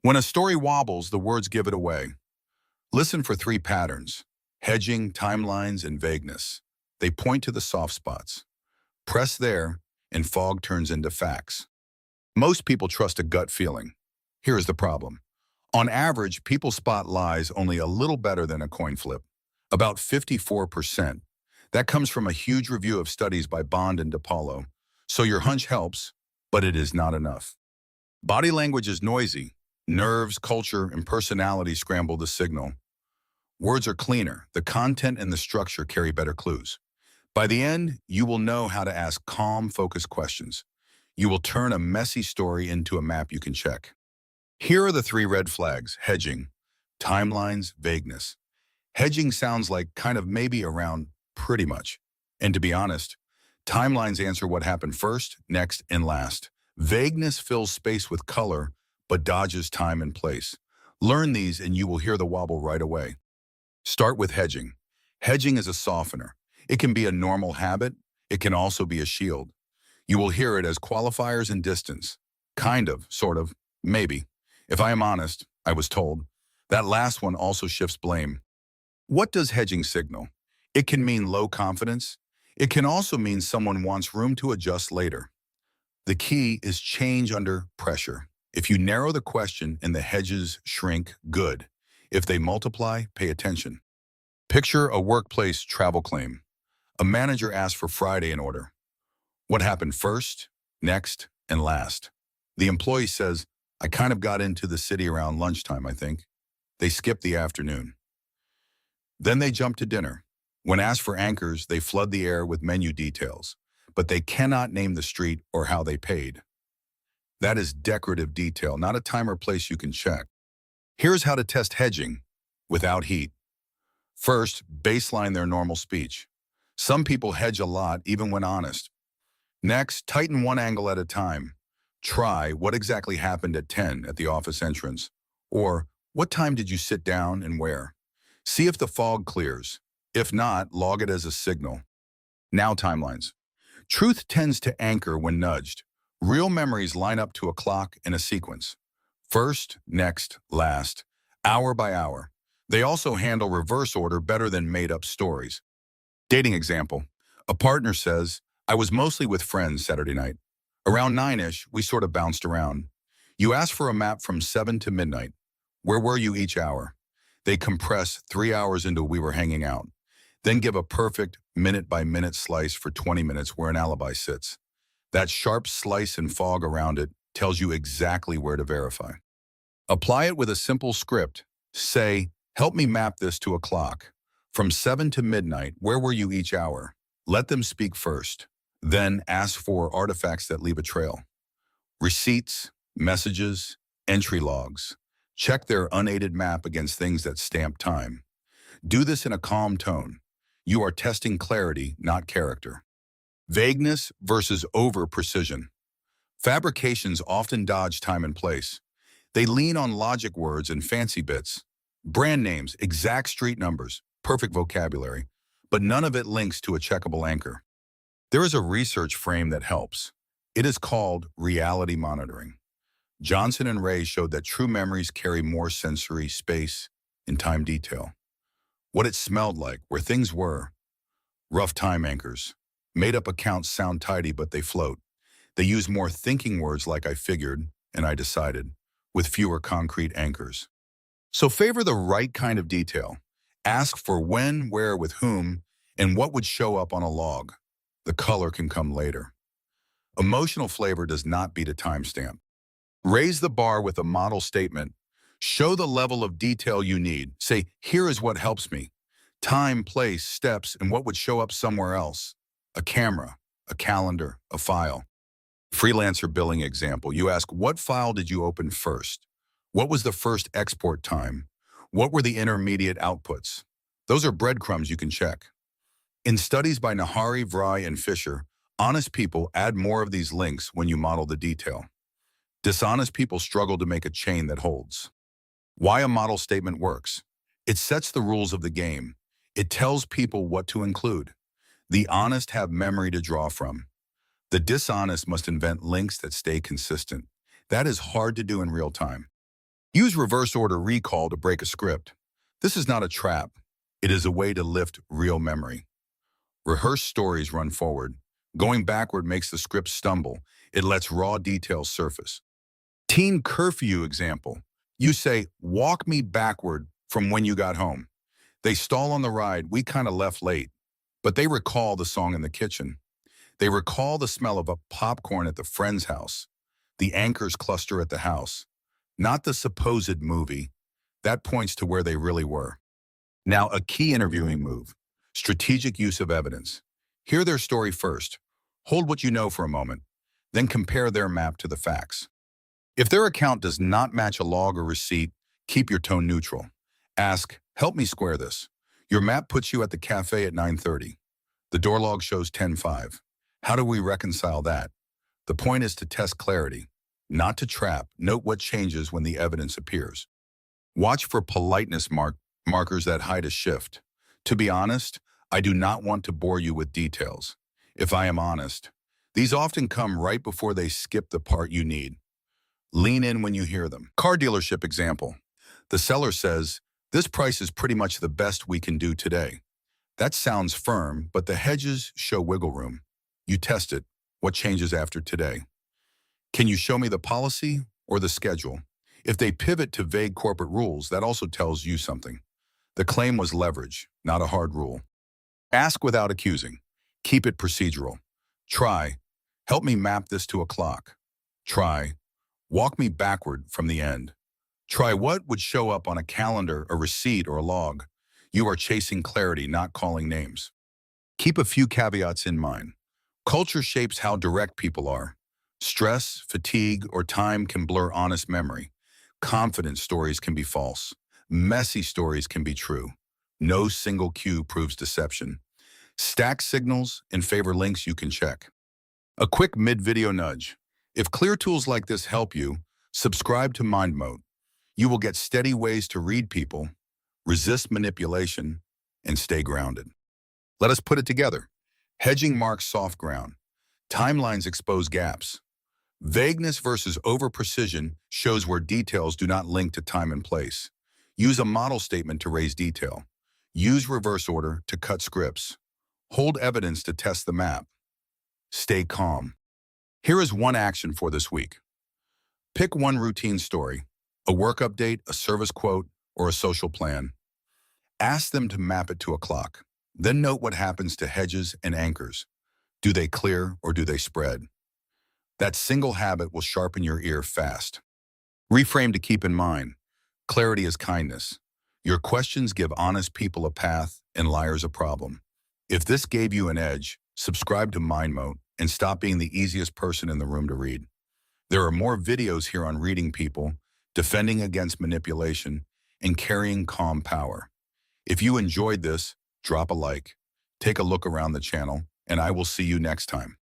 When a story wobbles, the words give it away. Listen for three patterns: hedging, timelines, and vagueness. They point to the soft spots. Press there, and fog turns into facts. Most people trust a gut feeling. Here is the problem. On average, people spot lies only a little better than a coin flip, about 54%. That comes from a huge review of studies by Bond and DePaulo. So your hunch helps, but it is not enough. Body language is noisy. Nerves, culture, and personality scramble the signal. Words are cleaner. The content and the structure carry better clues. By the end, you will know how to ask calm, focused questions. You will turn a messy story into a map you can check. Here are the three red flags: hedging, timelines, vagueness. Hedging sounds like kind of maybe around pretty much. And to be honest, timelines answer what happened first, next, and last. Vagueness fills space with color, but dodges time and place. Learn these and you will hear the wobble right away. Start with hedging. Hedging is a softener. It can be a normal habit. It can also be a shield. You will hear it as qualifiers and distance. Kind of, sort of, maybe. If I am honest, I was told. That last one also shifts blame. What does hedging signal? It can mean low confidence. It can also mean someone wants room to adjust later. The key is change under pressure. If you narrow the question and the hedges shrink, good. If they multiply, pay attention. Picture a workplace travel claim. A manager asks for Friday in order. What happened first, next, and last? The employee says, I kind of got into the city around lunchtime, I think. They skip the afternoon. Then they jump to dinner. When asked for anchors, they flood the air with menu details, but they cannot name the street or how they paid. That is decorative detail, not a time or place you can check. Here's how to test hedging without heat. First, baseline their normal speech. Some people hedge a lot, even when honest. Next, tighten one angle at a time. Try, what exactly happened at 10 at the office entrance? Or, what time did you sit down and where? See if the fog clears. If not, log it as a signal. Now timelines. Truth tends to anchor when nudged. Real memories line up to a clock and a sequence. First, next, last, hour by hour. They also handle reverse order better than made-up stories. Dating example. A partner says, I was mostly with friends Saturday night. Around 9-ish, we sort of bounced around. You asked for a map from 7 to midnight. Where were you each hour? They compress 3 hours into we were hanging out. Then give a perfect minute-by-minute slice for 20 minutes where an alibi sits. That sharp slice and fog around it tells you exactly where to verify. Apply it with a simple script. Say, help me map this to a clock. From 7 to midnight, where were you each hour? Let them speak first. Then ask for artifacts that leave a trail. Receipts, messages, entry logs. Check their unaided map against things that stamp time. Do this in a calm tone. You are testing clarity, not character. Vagueness versus over-precision. Fabrications often dodge time and place. They lean on logic words and fancy bits. Brand names, exact street numbers, perfect vocabulary, but none of it links to a checkable anchor. There is a research frame that helps. It is called reality monitoring. Johnson and Ray showed that true memories carry more sensory, space, and time detail. What it smelled like, where things were. Rough time anchors. Made-up accounts sound tidy, but they float. They use more thinking words like I figured and I decided, with fewer concrete anchors. So favor the right kind of detail. Ask for when, where, with whom, and what would show up on a log. The color can come later. Emotional flavor does not beat a timestamp. Raise the bar with a model statement. Show the level of detail you need. Say, here is what helps me. Time, place, steps, and what would show up somewhere else. A camera, a calendar, a file. Freelancer billing example. You ask, what file did you open first? What was the first export time? What were the intermediate outputs? Those are breadcrumbs you can check. In studies by Nahari, Vry, and Fisher, honest people add more of these links when you model the detail. Dishonest people struggle to make a chain that holds. Why a model statement works. It sets the rules of the game. It tells people what to include. The honest have memory to draw from. The dishonest must invent links that stay consistent. That is hard to do in real time. Use reverse order recall to break a script. This is not a trap. It is a way to lift real memory. Rehearse stories run forward. Going backward makes the script stumble. It lets raw details surface. Teen curfew example. You say, walk me backward from when you got home. They stall on the ride, we kind of left late. But they recall the song in the kitchen. They recall the smell of a popcorn at the friend's house. The anchors cluster at the house. Not the supposed movie. That points to where they really were. Now, a key interviewing move. Strategic use of evidence. Hear their story first. Hold what you know for a moment. Then compare their map to the facts. If their account does not match a log or receipt, keep your tone neutral. Ask, help me square this. Your map puts you at the cafe at 9:30. The door log shows 10:05. How do we reconcile that? The point is to test clarity, not to trap. Note what changes when the evidence appears. Watch for politeness markers that hide a shift. To be honest, I do not want to bore you with details. If I am honest, these often come right before they skip the part you need. Lean in when you hear them. Car dealership example. The seller says, this price is pretty much the best we can do today. That sounds firm, but the hedges show wiggle room. You test it. What changes after today? Can you show me the policy or the schedule? If they pivot to vague corporate rules, that also tells you something. The claim was leverage, not a hard rule. Ask without accusing. Keep it procedural. Try, help me map this to a clock. Try, walk me backward from the end. Try what would show up on a calendar, a receipt, or a log. You are chasing clarity, not calling names. Keep a few caveats in mind. Culture shapes how direct people are. Stress, fatigue, or time can blur honest memory. Confident stories can be false. Messy stories can be true. No single cue proves deception. Stack signals and favor links you can check. A quick mid-video nudge. If clear tools like this help you, subscribe to Mind Mode. You will get steady ways to read people, resist manipulation, and stay grounded. Let us put it together. Hedging marks soft ground. Timelines expose gaps. Vagueness versus over-precision shows where details do not link to time and place. Use a model statement to raise detail. Use reverse order to cut scripts. Hold evidence to test the map. Stay calm. Here is one action for this week. Pick one routine story, a work update, a service quote, or a social plan. Ask them to map it to a clock. Then note what happens to hedges and anchors. Do they clear or do they spread? That single habit will sharpen your ear fast. Reframe to keep in mind. Clarity is kindness. Your questions give honest people a path and liars a problem. If this gave you an edge, subscribe to Mind Mode and stop being the easiest person in the room to read. There are more videos here on reading people, defending against manipulation, and carrying calm power. If you enjoyed this, drop a like, take a look around the channel, and I will see you next time.